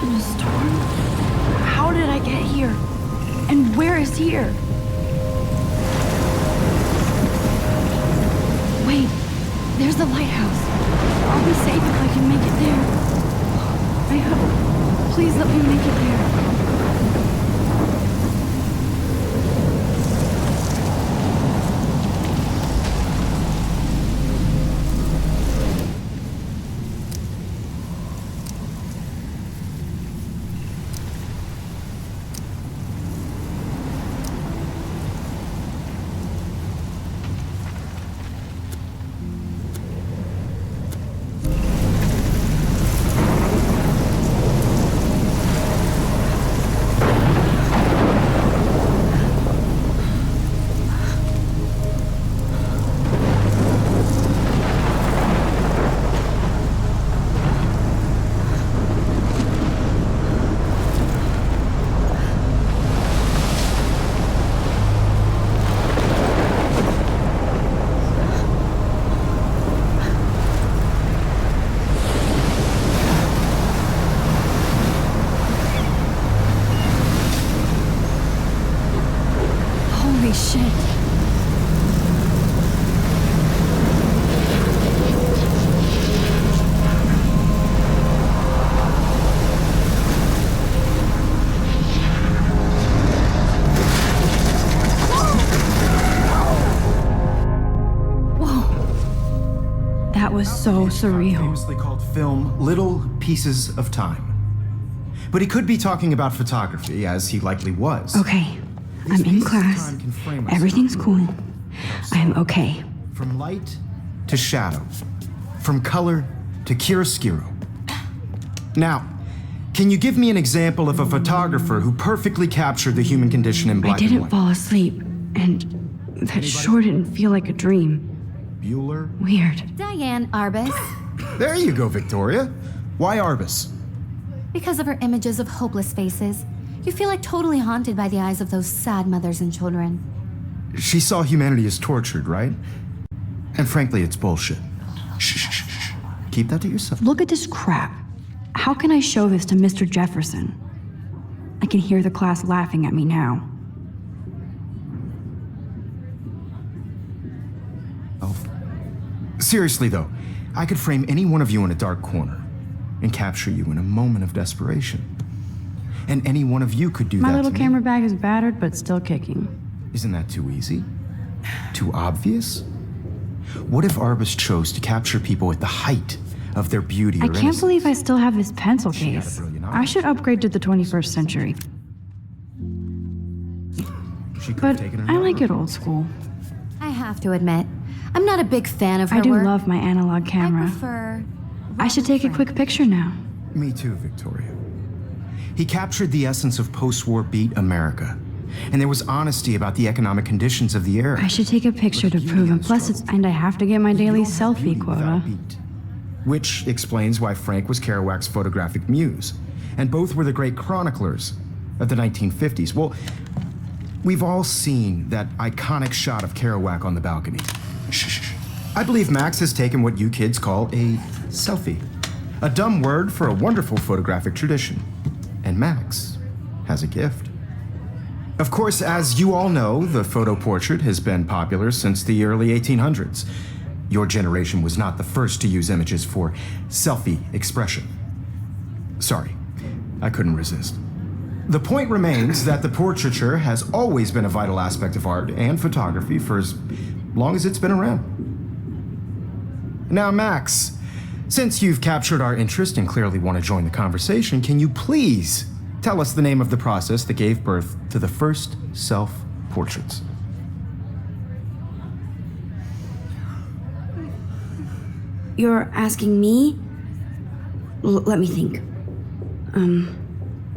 in a storm? How did I get here? And where is here? Wait, there's the lighthouse. I'll be safe if I can make it there. I hope. Please let me make it there. Holy shit. Whoa. That was so surreal. Famously called film Little Pieces of Time. But he could be talking about photography, as he likely was. Okay. I'm in class. Everything's cool. I am okay. From light to shadow. From color to chiaroscuro. Now, can you give me an example of a photographer who perfectly captured the human condition in black and I didn't white? fall asleep, and that sure didn't feel like a dream. Bueller? Weird. Diane Arbus. There you go, Victoria. Why Arbus? Because of her images of hopeless faces, you feel like totally haunted by the eyes of those sad mothers and children. She saw humanity as tortured, right? And frankly, it's bullshit. Shh. Keep that to yourself. Look at this crap. How can I show this to Mr. Jefferson? I can hear the class laughing at me now. Oh. Seriously, though, I could frame any one of you in a dark corner and capture you in a moment of desperation. And any one of you could do that My little to me. camera bag is battered, but still kicking. Isn't that too easy? Too obvious? What if Arbus chose to capture people at the height of their beauty or I can't innocence? believe I still have this pencil She had a case. brilliant eye. I should upgrade to the 21st century. She could have But taken I another. like it old school. I have to admit, I'm not a big fan of her I do work. love my analog I camera. prefer... I should take a quick picture now. Me too, Victoria. He captured the essence of post-war beat America. And there was honesty about the economic conditions of the era. I should take a picture to prove it. Plus, and I have to get my daily You don't have selfie beauty without quota. beat. Which explains why Frank was Kerouac's photographic muse. And both were the great chroniclers of the 1950s. Well, we've all seen that iconic shot of Kerouac on the balcony. Shh. I believe Max has taken what you kids call a selfie. A dumb word for a wonderful photographic tradition. And Max has a gift. Of course, as you all know, the photo portrait has been popular since the early 1800s. Your generation was not the first to use images for selfie expression. Sorry, I couldn't resist. The point remains that the portraiture has always been a vital aspect of art and photography for as long as it's been around. Now, Max, since you've captured our interest and clearly want to join the conversation, can you please tell us the name of the process that gave birth to the first self-portraits? You're asking me? Let me think.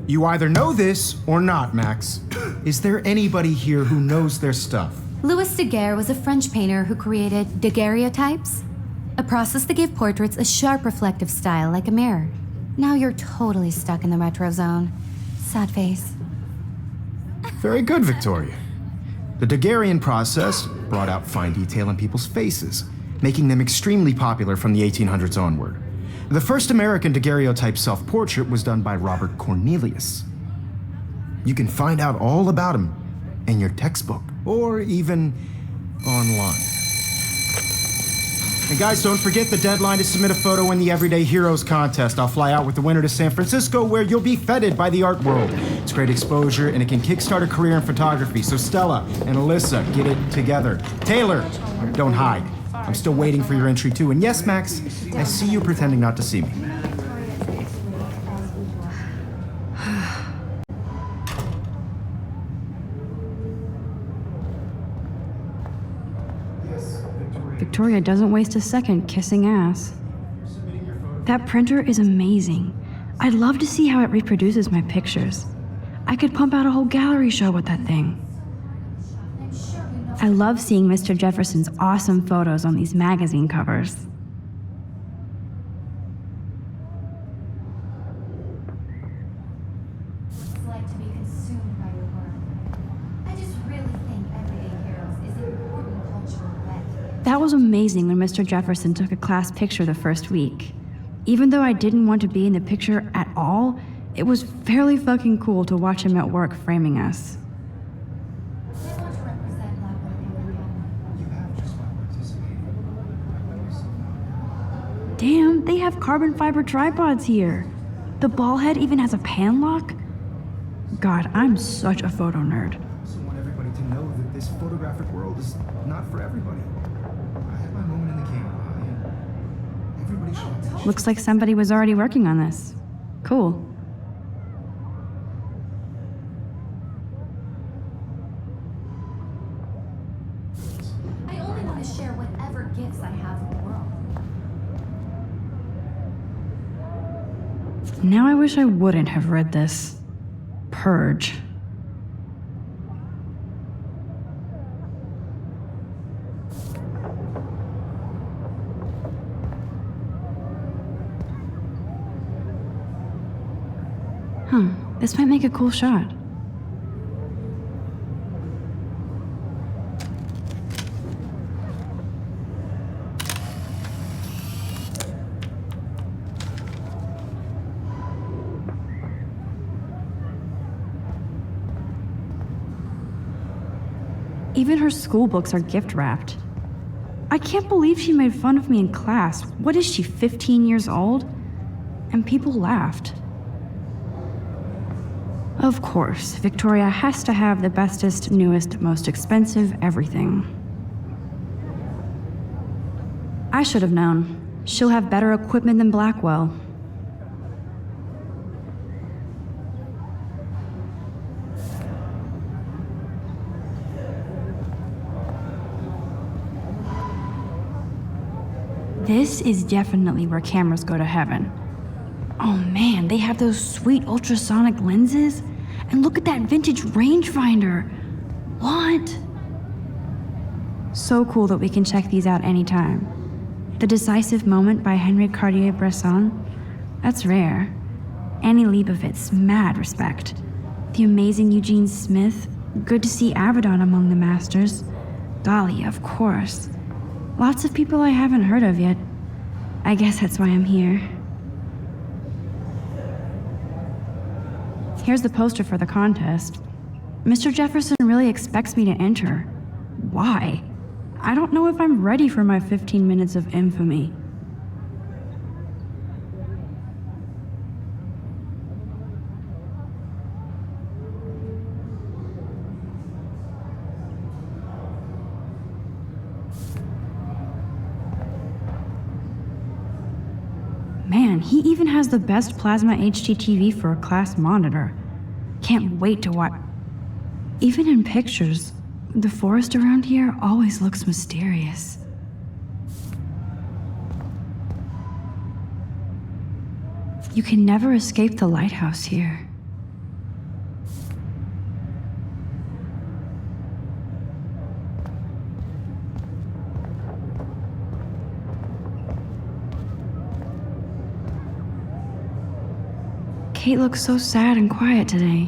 You either know this or not, Max. Is there anybody here who knows their stuff? Louis Daguerre was a French painter who created daguerreotypes, a process that gave portraits a sharp reflective style like a mirror. Now you're totally stuck in the retro zone. Sad face. Very good, Victoria. The Daguerrean process brought out fine detail in people's faces, making them extremely popular from the 1800s onward. The first American daguerreotype self-portrait was done by Robert Cornelius. You can find out all about him in your textbook, or even online. And guys, don't forget the deadline to submit a photo in the Everyday Heroes contest. I'll fly out with the winner to San Francisco, where you'll be feted by the art world. It's great exposure, and it can kickstart a career in photography. So Stella and Alyssa, get it together. Taylor, don't hide. I'm still waiting for your entry too. And yes, Max, I see you pretending not to see me. Victoria doesn't waste a second kissing ass. That printer is amazing. I'd love to see how it reproduces my pictures. I could pump out a whole gallery show with that thing. I love seeing Mr. Jefferson's awesome photos on these magazine covers. It's like to be consumed by your work. I just really think Everyday Heroes is an important cultural event. That was amazing when Mr. Jefferson took a class picture the first week. Even though I didn't want to be in the picture at all, it was fairly fucking cool to watch him at work framing us. I want to represent Black women. You have just by participating. Damn, they have carbon fiber tripods here. The ball head even has a pan lock. God, I'm such a photo nerd. I also want everybody to know that this photographic world is not for everybody. I had my moment in the camera eye, and everybody should. Looks like somebody was already working on this. Cool. I only want to share whatever gifts I have with the world. Now I wish I wouldn't have read this. Purge. This might make a cool shot. Even her school books are gift wrapped. I can't believe she made fun of me in class. What is she, 15 years old? And people laughed. Of course, Victoria has to have the bestest, newest, most expensive everything. I should have known. She'll have better equipment than Blackwell. This is definitely where cameras go to heaven. Oh man, they have those sweet ultrasonic lenses. And look at that vintage rangefinder. What? So cool that we can check these out anytime. The Decisive Moment by Henry Cartier-Bresson. That's rare. Annie Leibovitz, mad respect. The amazing Eugene Smith. Good to see Avedon among the masters. Dahlia, of course. Lots of people I haven't heard of yet. I guess that's why I'm here. Here's the poster for the contest. Mr. Jefferson really expects me to enter. Why? I don't know if I'm ready for my 15 minutes of infamy. Man, he even has the best plasma HDTV for a class monitor. Can't wait to watch. Even in pictures, the forest around here always looks mysterious. You can never escape the lighthouse here. Kate looks so sad and quiet today.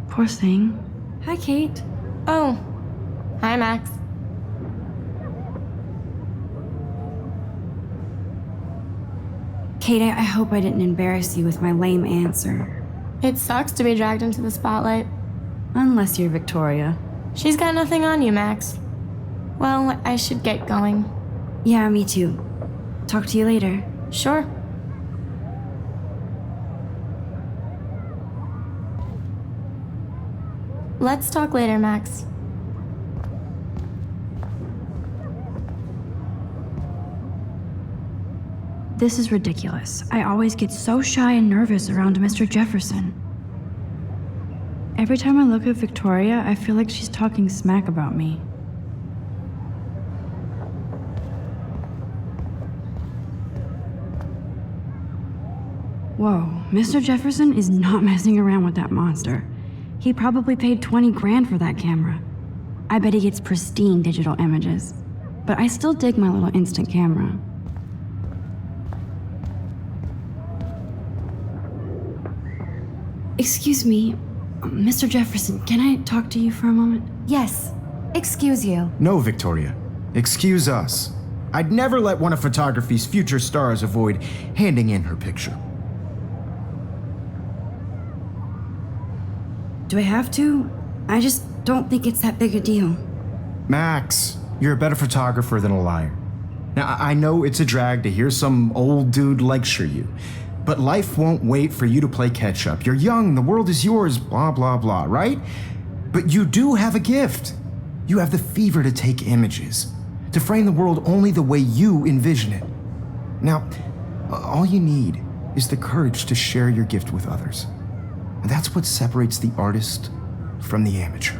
Poor thing. Hi, Kate. Oh, hi, Max. Kate, I hope I didn't embarrass you with my lame answer. It sucks to be dragged into the spotlight. Unless you're Victoria. She's got nothing on you, Max. Well, I should get going. Yeah, me too. Talk to you later. Sure. Let's talk later, Max. This is ridiculous. I always get so shy and nervous around Mr. Jefferson. Every time I look at Victoria, I feel like she's talking smack about me. Whoa, Mr. Jefferson is not messing around with that monster. He probably paid 20 grand for that camera. I bet he gets pristine digital images. But I still dig my little instant camera. Excuse me, Mr. Jefferson, can I talk to you for a moment? Yes. Excuse you. No, Victoria. Excuse us. I'd never let one of photography's future stars avoid handing in her picture. Do I have to? I just don't think it's that big a deal. Max, you're a better photographer than a liar. Now, I know it's a drag to hear some old dude lecture you, but life won't wait for you to play catch up. You're young, the world is yours, blah, blah, blah, right? But you do have a gift. You have the fever to take images, to frame the world only the way you envision it. Now, all you need is the courage to share your gift with others. And that's what separates the artist from the amateur.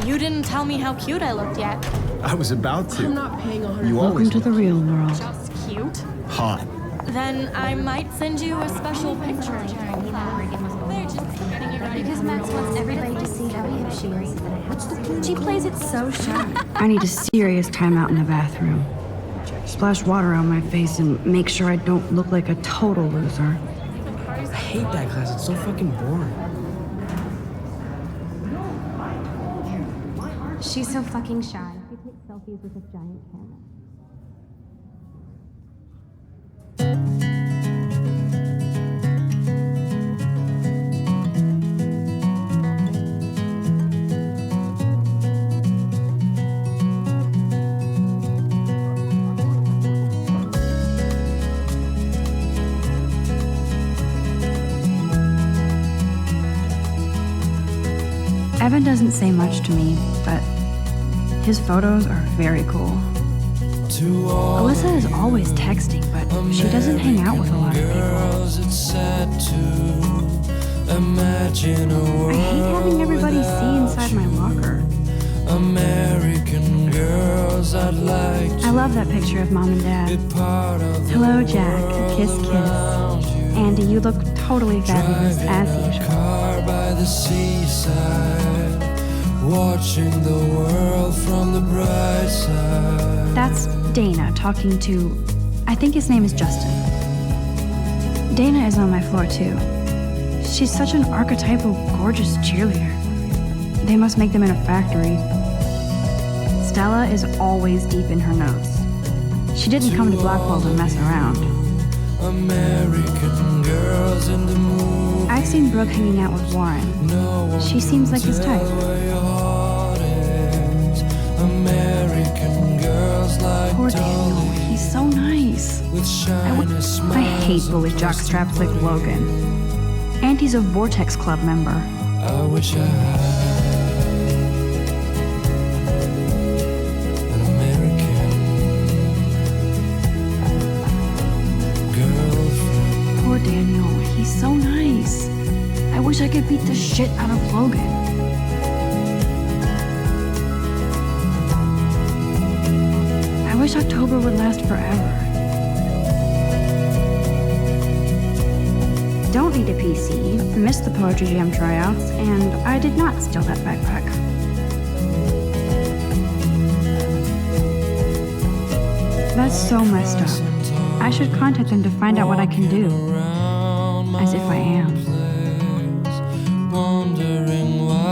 You didn't tell me how cute I looked yet. I was about to. I'm not paying 100. You Welcome always to the real world. Just cute? hot. Then I might send you a special picture. They're just getting you ready. Because Max wants everybody to see how hip she is. What's the point? She plays it so shy. I need a serious timeout in the bathroom. Splash water on my face and make sure I don't look like a total loser. I hate that class. It's so fucking boring. She's so fucking shy. She takes selfies with a giant camera. Evan doesn't say much to me, but his photos are very cool. Alyssa is always texting, but she doesn't hang out with a lot of people. I hate having everybody see inside my locker. American girls, I'd like to I love that picture of Mom and Dad. be part of the Hello, Jack. Kiss, kiss. around you. Andy, you look totally fabulous as usual. Car by the seaside, watching the world from the bright side. That's Dana talking to, I think his name is Justin. Dana is on my floor too. She's such an archetypal, gorgeous cheerleader. They must make them in a factory. Stella is always deep in her notes. She didn't come to Blackwell to mess around. American girls in the movies. I've seen Brooke hanging out with Warren. She seems like his type. Where your heart is. American girls like Poor Daniel, Dolly he's so nice. with shiny smiles. I hate bully jockstraps like Logan. And he's a Vortex Club member. I wish I had an American girlfriend. Poor Daniel, he's so nice. I wish I could beat the shit out of Logan. I wish October would last forever. Don't need a PC, missed the Poetry Jam tryouts, and I did not steal that backpack. That's so messed up. I should contact them to find out what I can do. Around As if I am. my place, wondering why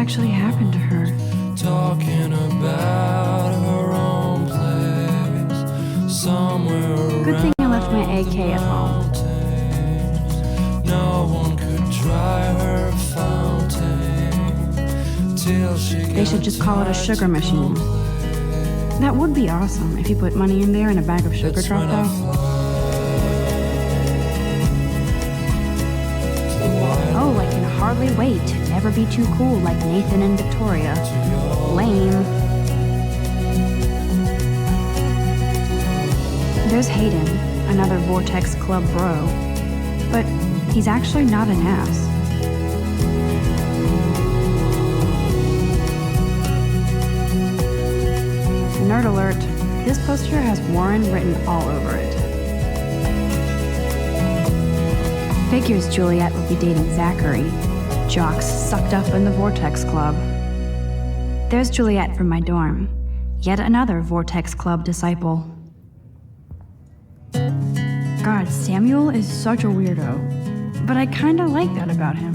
actually happened to her? talking about her own place somewhere Good thing I left my around AK at home. mountains. No one could dry her fountain till she They should just call it a sugar machine. That would be awesome if you put money in there and a bag of sugar dropped out. Oh, I can hardly wait to never be too cool like Nathan and Victoria. Lame. There's Hayden, another Vortex Club bro. But he's actually not an ass. Nerd alert, this poster has Warren written all over it. Figures Juliet would be dating Zachary, jocks sucked up in the Vortex Club. There's Juliet from my dorm, yet another Vortex Club disciple. God, Samuel is such a weirdo, but I kinda like that about him.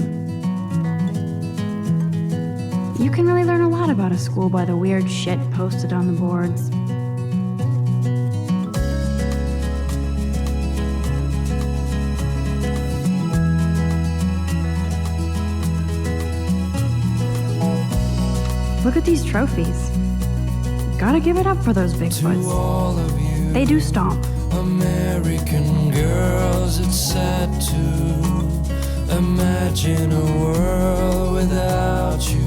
You can really learn a lot about a school by the weird shit posted on the boards. Look at these trophies. Gotta give it up for those to Bigfoots. all of you They do stomp. American girls. It's sad to imagine a world without you.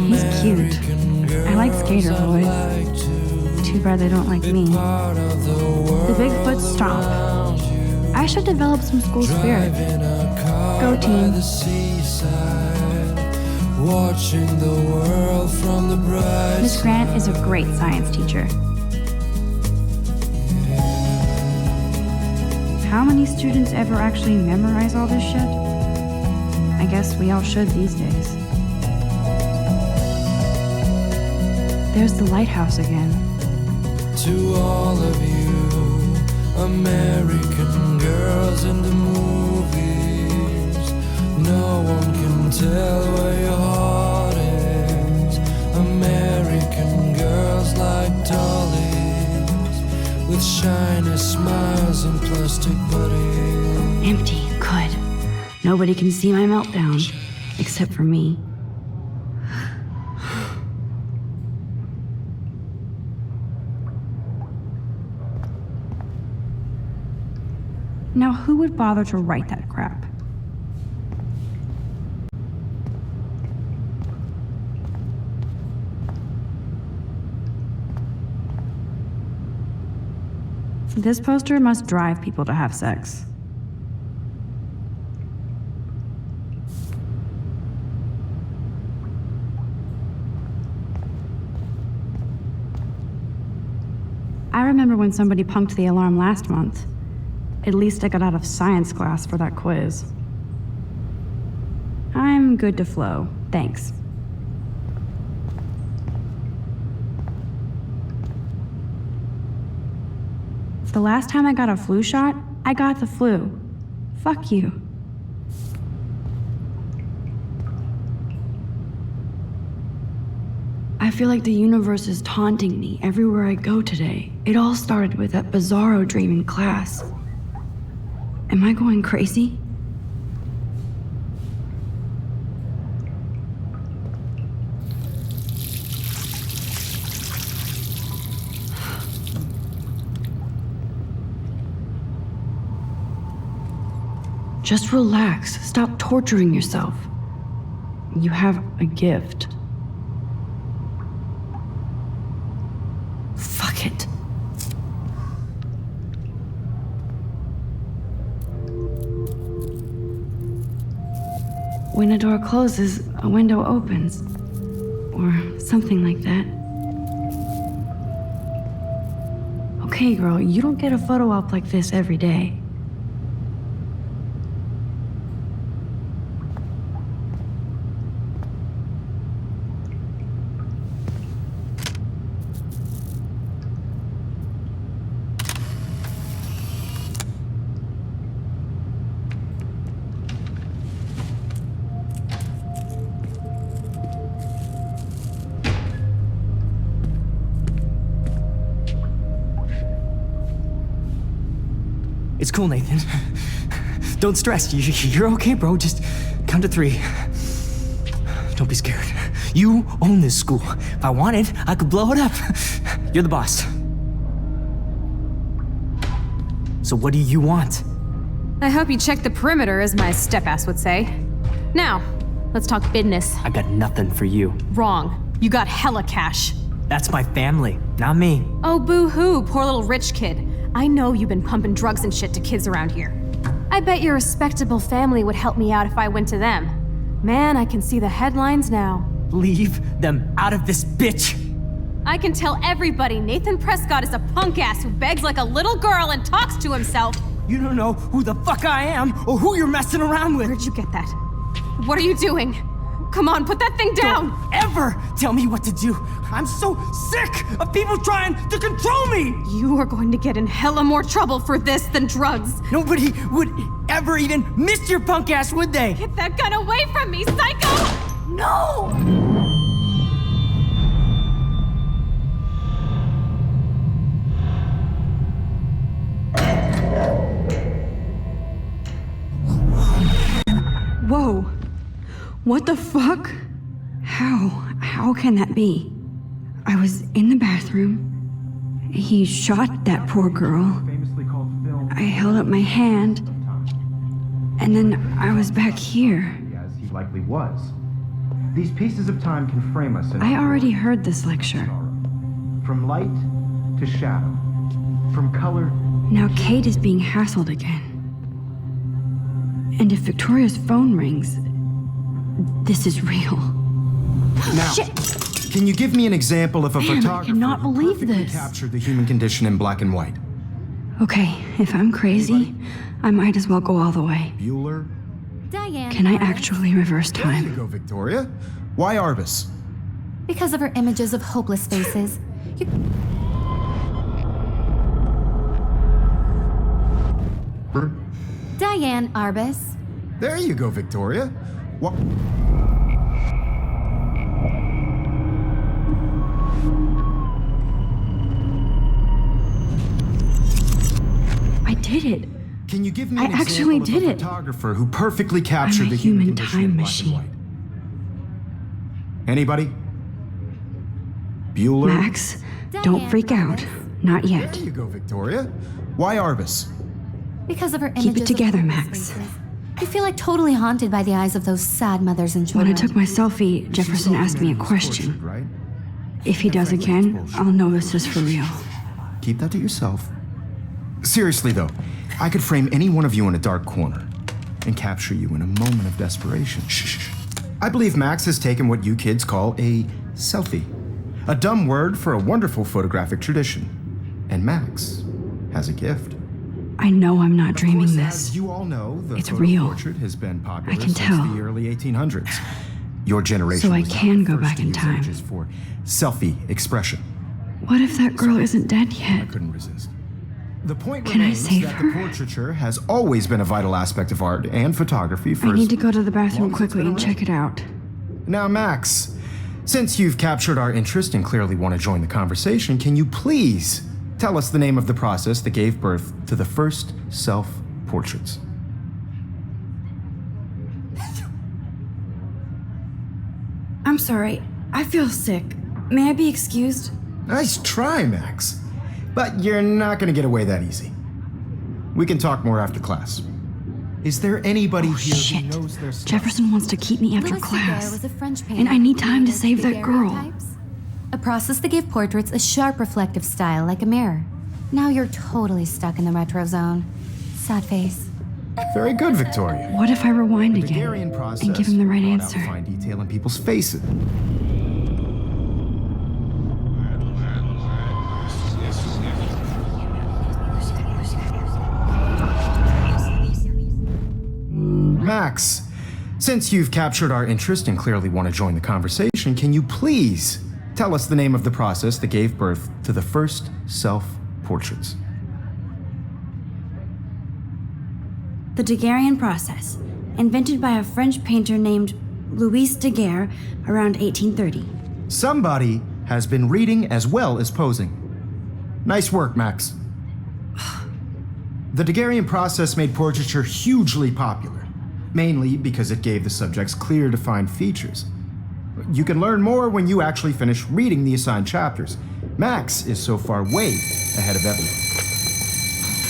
He's cute. American girls, I like skater I'd boys. like to Too bad they don't like be me. part of the world The Bigfoot stomp. around you. I should develop some school spirit. Driving a car Go by team. the seaside, watching the world from the bright Miss Grant is a great science teacher. How many students ever actually memorize all this shit? I guess we all should these days. There's the lighthouse again. To all of you American girls in the movies, no one can tell where your heart is. American girls like dollies with shiny smiles and plastic bodies. Empty, good. Nobody can see my meltdown, except for me. Now, who would bother to write that crap? This poster must drive people to have sex. I remember when somebody punked the alarm last month. At least I got out of science class for that quiz. I'm good to flow, thanks. The last time I got a flu shot, I got the flu. Fuck you. I feel like the universe is taunting me everywhere I go today. It all started with that bizarro dream in class. Am I going crazy? Just relax. Stop torturing yourself. You have a gift. Fuck it. When a door closes, a window opens. Or something like that. Okay, girl, you don't get a photo op like this every day. It's cool, Nathan. Don't stress. You're okay, bro. Just count to 3. Don't be scared. You own this school. If I wanted, I could blow it up. You're the boss. So what do you want? I hope you checked the perimeter, as my step-ass would say. Now, let's talk business. I got nothing for you. Wrong. You got hella cash. That's my family, not me. Oh, boo-hoo, poor little rich kid. I know you've been pumping drugs and shit to kids around here. I bet your respectable family would help me out if I went to them. Man, I can see the headlines now. Leave them out of this bitch. I can tell everybody Nathan Prescott is a punk ass who begs like a little girl and talks to himself. You don't know who the fuck I am or who you're messing around with. Where'd you get that? What are you doing? Come on, put that thing down! Don't ever tell me what to do. I'm so sick of people trying to control me. You are going to get in hella more trouble for this than drugs. Nobody would ever even miss your punk ass, would they? Get that gun away from me, psycho! No! Whoa. What the fuck? How can that be? I was in the bathroom. He shot that poor girl. I held up my hand. And then I was back here. As he likely was. These pieces of time can frame us in I already heard this lecture. from light to shadow, from color. Now Kate is being hassled again. And if Victoria's phone rings, this is real. Now, can you give me an example of a Man, I photographer cannot who believe perfectly this. captured the human condition in black and white? Okay, if I'm crazy, I might as well go all the way. Bueller? Diane. Can I Arbus. actually reverse There you time? go, Victoria. Why Arbus? Because of her images of hopeless faces. You... Diane Arbus. There you go, Victoria. What? I did it. Can you give me I an actually example did of a it. photographer who perfectly captured I'm a the human human condition time in black machine. and white? Anybody? Bueller? Max, don't Diane freak out. Arbus. Not yet. There you go, Victoria. Why Arbus? Because of her Keep it images together, of hopeless Max. faces. You feel like totally haunted by the eyes of those sad mothers and When children. I took my selfie, Jefferson asked me a question. Right? If he does again, I'll know this is for real. Keep that to yourself. Seriously, though, I could frame any one of you in a dark corner and capture you in a moment of desperation. Shh. I believe Max has taken what you kids call a selfie. A dumb word for a wonderful photographic tradition. And Max has a gift. I know I'm not Of dreaming course, this. As you all know, the It's photo real. portrait has been popular I can since tell. the early 1800s. Your generation So I was not can the go first back to in use time. images for selfie expression. What if that girl isn't dead I yet? couldn't resist. The point Can I remains save that her? the portraiture has always been a vital aspect of art and photography for I need to go to the as long bathroom as it's quickly been and check it out. Now, Max, since you've captured our interest and clearly want to join the conversation, can you please tell us the name of the process that gave birth to the first self-portraits? I'm sorry. I feel sick. May I be excused? Nice try, Max. But you're not going to get away that easy. We can talk more after class. Is there anybody here Shit. who knows their stuff? Jefferson wants to keep me after Louis Daguerre class. was a French painter And I need who time to created save that girl. daguerreotypes, a process that gave portraits a sharp reflective style like a mirror. Now you're totally stuck in the retro zone. Sad face. Very good, Victoria. What if I rewind The again Daguerrean process and give him the right brought out answer? fine detail in people's faces. Max, since you've captured our interest and clearly want to join the conversation, can you please tell us the name of the process that gave birth to the first self-portraits? The Daguerrean process, invented by a French painter named Louis Daguerre around 1830. Somebody has been reading as well as posing. Nice work, Max. The Daguerrean process made portraiture hugely popular, mainly because it gave the subjects clear, defined features. You can learn more when you actually finish reading the assigned chapters. Max is so far way ahead of everyone.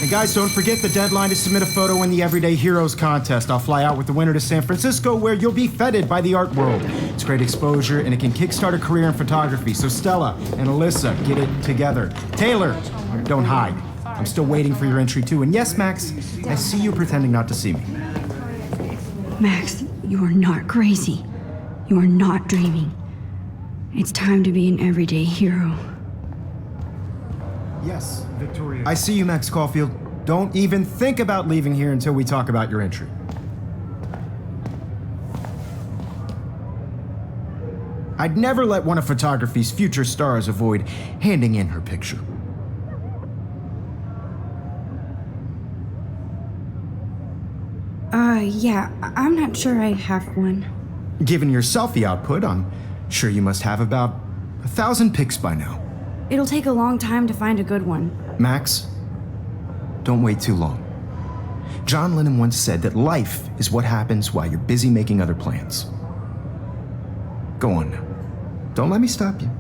And guys, don't forget the deadline to submit a photo in the Everyday Heroes contest. I'll fly out with the winner to San Francisco, where you'll be feted by the art world. It's great exposure, and it can kickstart a career in photography. So Stella and Alyssa, get it together. Taylor, don't hide. I'm still waiting for your entry too. And yes, Max, I see you pretending not to see me. Max, you are not crazy. You are not dreaming. It's time to be an everyday hero. Yes, Victoria. I see you, Max Caulfield. Don't even think about leaving here until we talk about your entry. I'd never let one of photography's future stars avoid handing in her picture. Yeah, I'm not sure I have one. Given your selfie output, I'm sure you must have about 1,000 pics by now. It'll take a long time to find a good one. Max, don't wait too long. John Lennon once said that life is what happens while you're busy making other plans. Go on now. Don't let me stop you.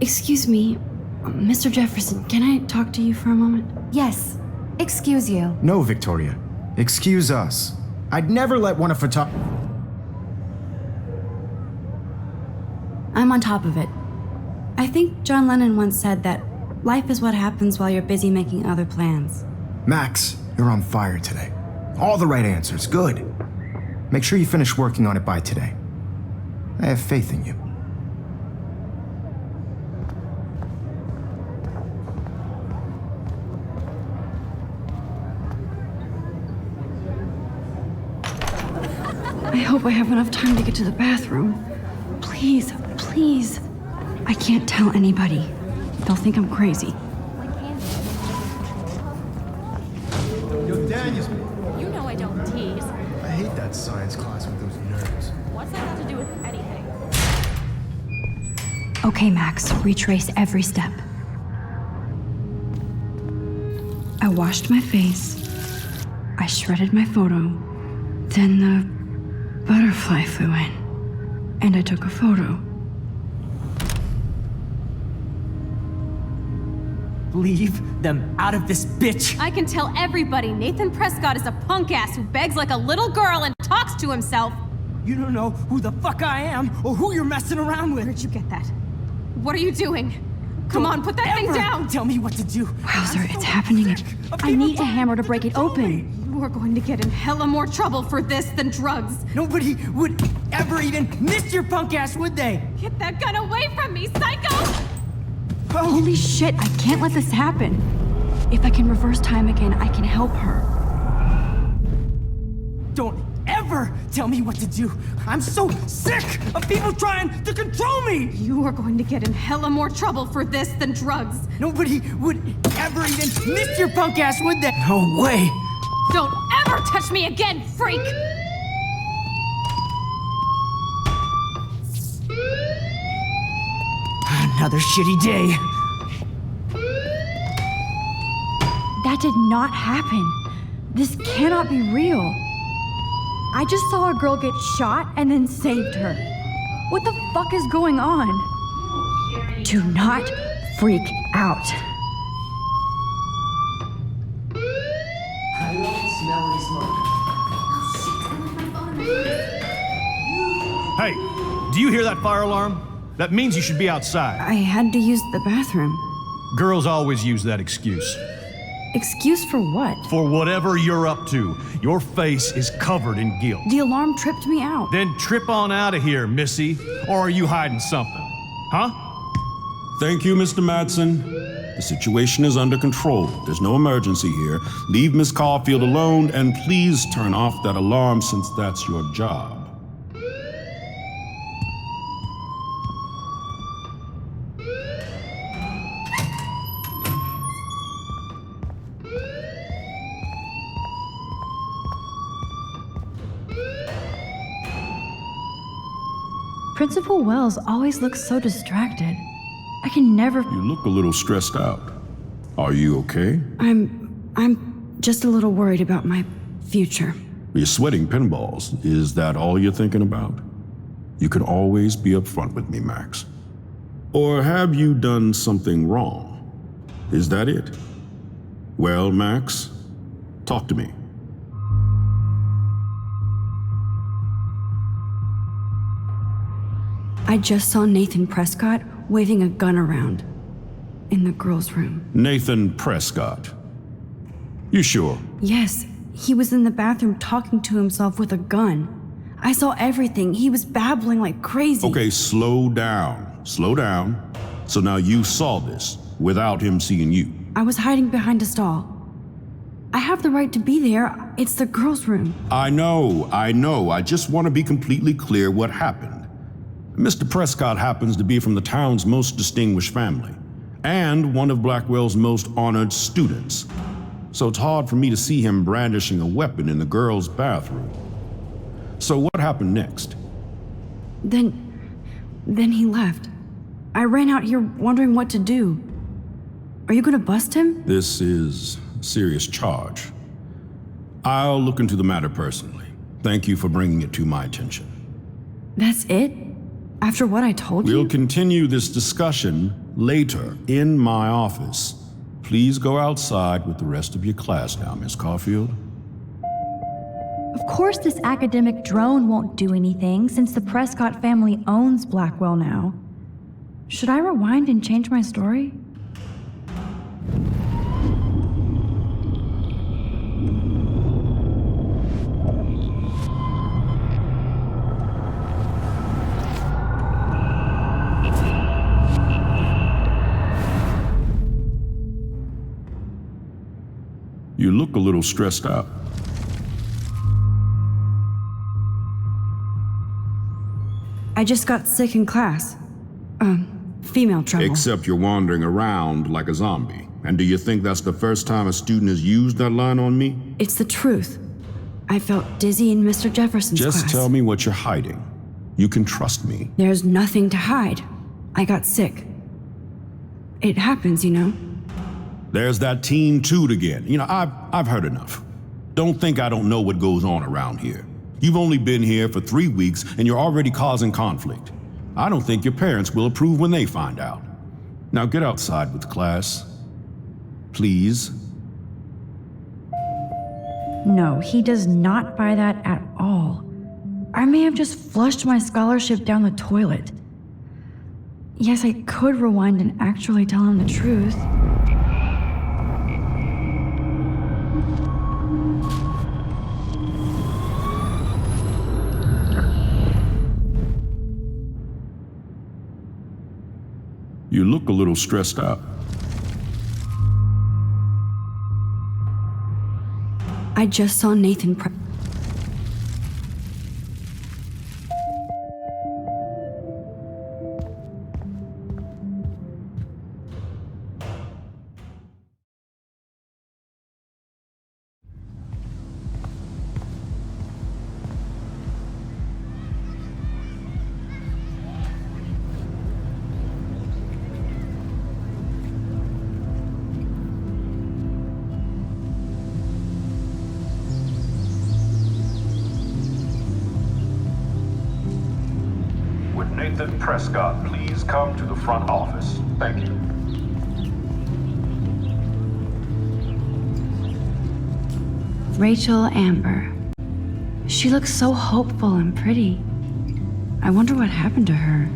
Excuse me, Mr. Jefferson, can I talk to you for a moment? Yes. Excuse you. No, Victoria. Excuse us. I'd never let one of I'm on top of it. I think John Lennon once said that life is what happens while you're busy making other plans. Max, you're on fire today. All the right answers. Good. Make sure you finish working on it by today. I have faith in you. I hope I have enough time to get to the bathroom. Please, please. I can't tell anybody. They'll think I'm crazy. Yo, Daniels. You know I don't tease. I hate that science class with those nerds. What's that have to do with anything? Okay, Max, retrace every step. I washed my face. I shredded my photo. Then the butterfly flew in. And I took a photo. Leave them out of this bitch! I can tell everybody Nathan Prescott is a punk ass who begs like a little girl and talks to himself. You don't know who the fuck I am or who you're messing around with. Where'd you get that? What are you doing? Come on, put that thing Ever down! Tell me what to do. Wowzer, it's happening. I need a hammer to break it open. You are going to get in hella more trouble for this than drugs. Nobody would ever even miss your punk ass, would they? Get that gun away from me, psycho! Holy shit, I can't let this happen. If I can reverse time again, I can help her. Don't ever tell me what to do. I'm so sick of people trying to control me. You are going to get in hella more trouble for this than drugs. Nobody would ever even miss your punk ass, would they? No way. Don't ever touch me again, freak! Another shitty day. That did not happen. This cannot be real. I just saw a girl get shot and then saved her. What the fuck is going on? Do not freak out. I don't smell any smoke. Hey, do you hear that fire alarm? That means you should be outside. I had to use the bathroom. Girls always use that excuse. Excuse for what? For whatever you're up to, your face is covered in guilt. The alarm tripped me out. Then trip on out of here, Missy. Or are you hiding something? Huh? Thank you, Mr. Madsen. The situation is under control. There's no emergency here. Leave Miss Caulfield alone, and please turn off that alarm since that's your job. Principal Wells always looks so distracted. I can never. You look a little stressed out. Are you okay? I'm just a little worried about my future. You're sweating pinballs. Is that all you're thinking about? You can always be upfront with me, Max. Or have you done something wrong? Is that it? Well, Max, talk to me. I just saw Nathan Prescott waving a gun around in the girls' room. Nathan Prescott. You sure? Yes, he was in the bathroom talking to himself with a gun. I saw everything. He was babbling like crazy. Okay, slow down. Slow down. So now you saw this without him seeing you. I was hiding behind a stall. I have the right to be there. It's the girls' room. I know. I just want to be completely clear what happened. Mr. Prescott happens to be from the town's most distinguished family, and one of Blackwell's most honored students. So it's hard for me to see him brandishing a weapon in the girls' bathroom. So what happened next? Then he left. I ran out here wondering what to do. Are you gonna bust him? This is a serious charge. I'll look into the matter personally. Thank you for bringing it to my attention. That's it? After what I told you? We'll continue this discussion later in my office. Please go outside with the rest of your class now, Miss Caulfield. Of course this academic drone won't do anything since the Prescott family owns Blackwell now. Should I rewind and change my story? You look a little stressed out. I just got sick in class. Female trouble. Except you're wandering around like a zombie. And do you think that's the first time a student has used that line on me? It's the truth. I felt dizzy in Mr. Jefferson's class. Just tell me what you're hiding. You can trust me. There's nothing to hide. I got sick. It happens, you know. There's that teen toot again. You know, I've heard enough. Don't think I don't know what goes on around here. You've only been here for 3 weeks and you're already causing conflict. I don't think your parents will approve when they find out. Now get outside with class. Please. No, he does not buy that at all. I may have just flushed my scholarship down the toilet. Yes, I could rewind and actually tell him the truth. You look a little stressed out. I just saw Nathan Nathan Prescott, please come to the front office. Thank you. Rachel Amber. She looks so hopeful and pretty. I wonder what happened to her.